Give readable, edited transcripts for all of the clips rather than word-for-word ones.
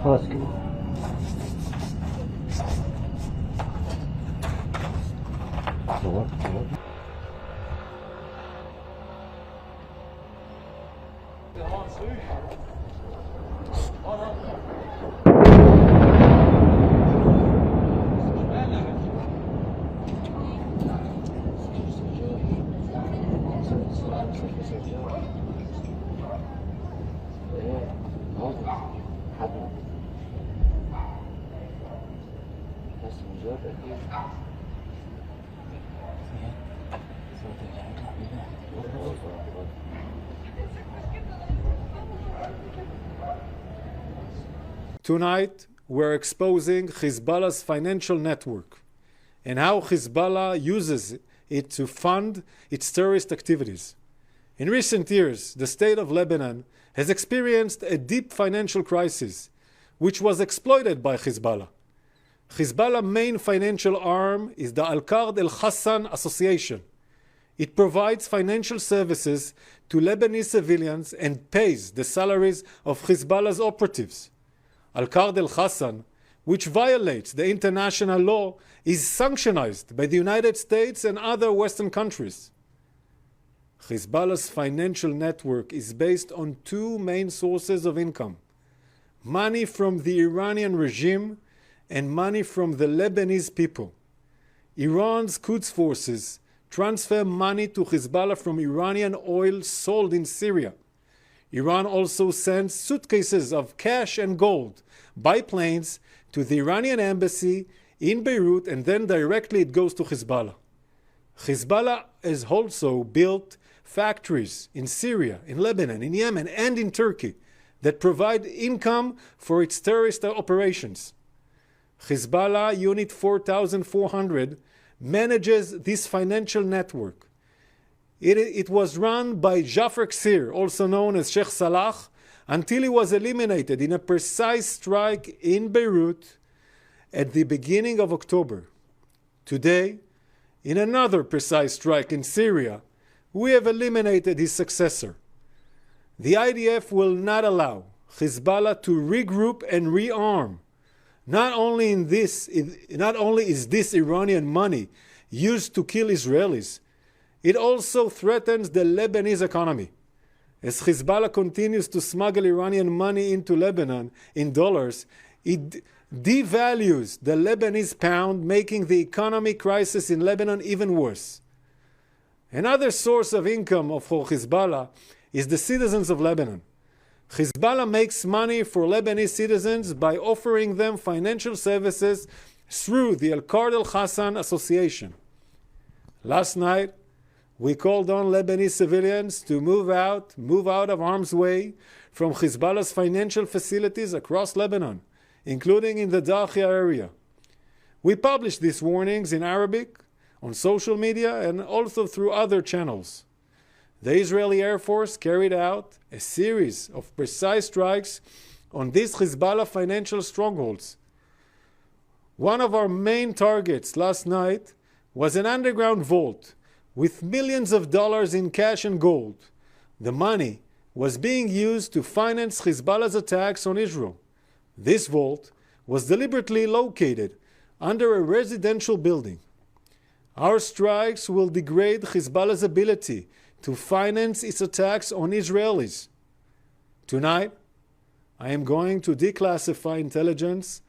خلاص كده. صور. Tonight, we're exposing Hezbollah's financial network and how Hezbollah uses it to fund its terrorist activities. In recent years, the state of Lebanon has experienced a deep financial crisis, which was exploited by Hezbollah. Hezbollah's main financial arm is the Al-Qard al-Hassan association. It provides financial services to Lebanese civilians and pays the salaries of Hezbollah's operatives. Al-Qard al-Hassan, which violates the international law, is sanctioned by the United States and other Western countries. Hezbollah's financial network is based on two main sources of income: money from the Iranian regime and money from the Lebanese people. Iran's Quds forces transfer money to Hezbollah from Iranian oil sold in Syria. Iran also sends suitcases of cash and gold by planes to the Iranian embassy in Beirut, and then directly it goes to Hezbollah. Hezbollah has also built factories in Syria, in Lebanon, in Yemen, and in Turkey that provide income for its terrorist operations. Hezbollah Unit 4400 manages this financial network. It was run by Jafar Ksir, also known as Sheikh Salah, until he was eliminated in a precise strike in Beirut at the beginning of October. Today, in another precise strike in Syria, we have eliminated his successor. The IDF will not allow Hezbollah to regroup and rearm. Not only is this Iranian money used to kill Israelis, it also threatens the Lebanese economy. As Hezbollah continues to smuggle Iranian money into Lebanon in dollars, it devalues the Lebanese pound, making the economic crisis in Lebanon even worse. Another source of income for Hezbollah is the citizens of Lebanon. Hezbollah makes money for Lebanese citizens by offering them financial services through the Al-Qard al-Hassan association. Last night, we called on Lebanese civilians to move out of harm's way from Hezbollah's financial facilities across Lebanon, including in the Dakhia area. We published these warnings in Arabic, on social media, and also through other channels. The Israeli Air Force carried out a series of precise strikes on these Hezbollah financial strongholds. One of our main targets last night was an underground vault with millions of dollars in cash and gold. The money was being used to finance Hezbollah's attacks on Israel. This vault was deliberately located under a residential building. Our strikes will degrade Hezbollah's ability to finance its attacks on Israelis. Tonight, I am going to declassify intelligence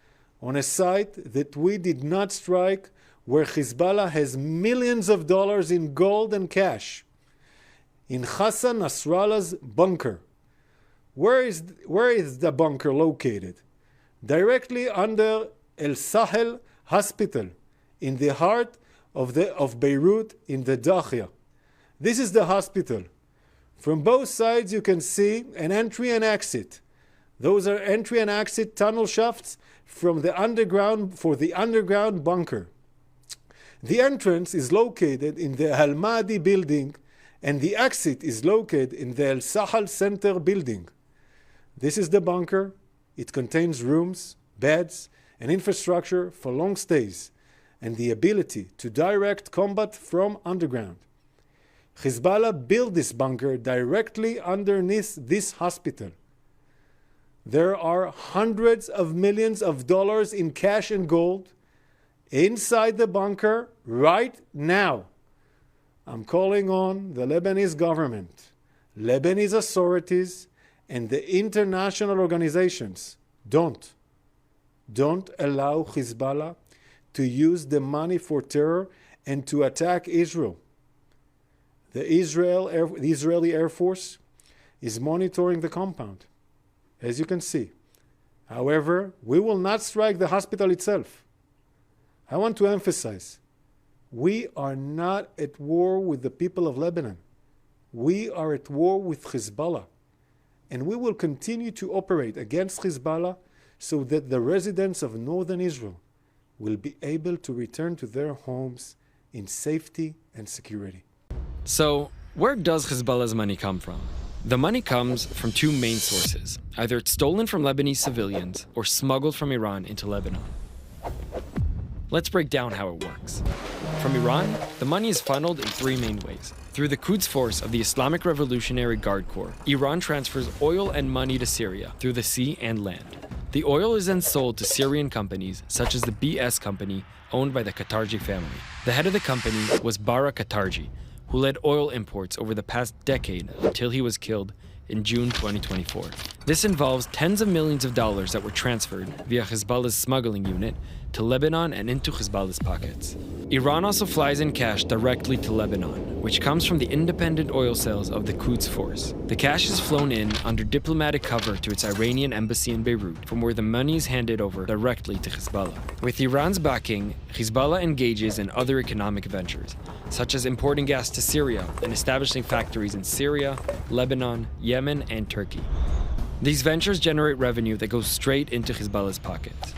on a site that we did not strike, where Hezbollah has millions of dollars in gold and cash. In Hassan Nasrallah's bunker. Where is the bunker located? Directly under Al-Sahel Hospital, in the heart of Beirut, in the Dakhia. This is the hospital. From both sides you can see an entry and exit. Those are entry and exit tunnel shafts for the underground bunker. The entrance is located in the Al-Mahdi building, and the exit is located in the Al-Sahel Center building. This is the bunker. It contains rooms, beds, and infrastructure for long stays, and the ability to direct combat from underground. Hezbollah built this bunker directly underneath this hospital. There are hundreds of millions of dollars in cash and gold inside the bunker right now. I'm calling on the Lebanese government, Lebanese authorities, and the international organizations. Don't allow Hezbollah to use the money for terror and to attack Israel. The Israeli Air Force is monitoring the compound, as you can see. However, we will not strike the hospital itself. I want to emphasize, we are not at war with the people of Lebanon. We are at war with Hezbollah. And we will continue to operate against Hezbollah so that the residents of northern Israel will be able to return to their homes in safety and security. So, where does Hezbollah's money come from? The money comes from two main sources. Either it's stolen from Lebanese civilians or smuggled from Iran into Lebanon. Let's break down how it works. From Iran, the money is funneled in three main ways. Through the Quds Force of the Islamic Revolutionary Guard Corps, Iran transfers oil and money to Syria through the sea and land. The oil is then sold to Syrian companies, such as the BS company, owned by the Qatarji family. The head of the company was Bara Qatarji, who led oil imports over the past decade until he was killed in June 2024. This involves tens of millions of dollars that were transferred via Hezbollah's smuggling unit to Lebanon and into Hezbollah's pockets. Iran also flies in cash directly to Lebanon, which comes from the independent oil sales of the Quds Force. The cash is flown in under diplomatic cover to its Iranian embassy in Beirut, from where the money is handed over directly to Hezbollah. With Iran's backing, Hezbollah engages in other economic ventures, such as importing gas to Syria and establishing factories in Syria, Lebanon, Yemen, and Turkey. These ventures generate revenue that goes straight into Hezbollah's pockets.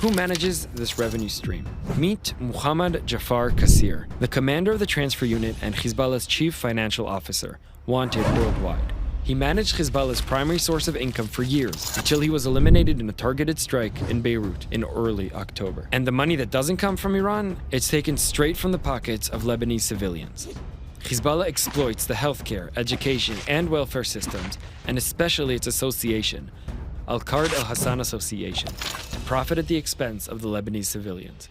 Who manages this revenue stream? Meet Muhammad Jafar Kassir, the commander of the transfer unit and Hezbollah's chief financial officer, wanted worldwide. He managed Hezbollah's primary source of income for years, until he was eliminated in a targeted strike in Beirut in early October. And the money that doesn't come from Iran, it's taken straight from the pockets of Lebanese civilians. Hezbollah exploits the healthcare, education, and welfare systems, and especially its association, Al-Qard al-Hassan Association, to profit at the expense of the Lebanese civilians.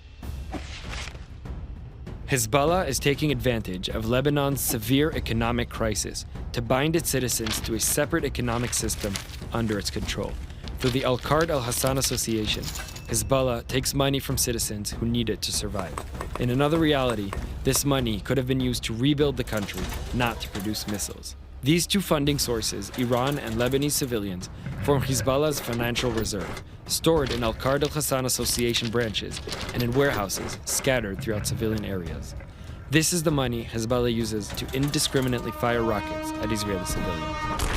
Hezbollah is taking advantage of Lebanon's severe economic crisis to bind its citizens to a separate economic system under its control. Through the Al-Qard al-Hassan Association, Hezbollah takes money from citizens who need it to survive. In another reality, this money could have been used to rebuild the country, not to produce missiles. These two funding sources, Iran and Lebanese civilians, form Hezbollah's financial reserve, stored in Al-Qard al-Hassan Association branches and in warehouses scattered throughout civilian areas. This is the money Hezbollah uses to indiscriminately fire rockets at Israeli civilians.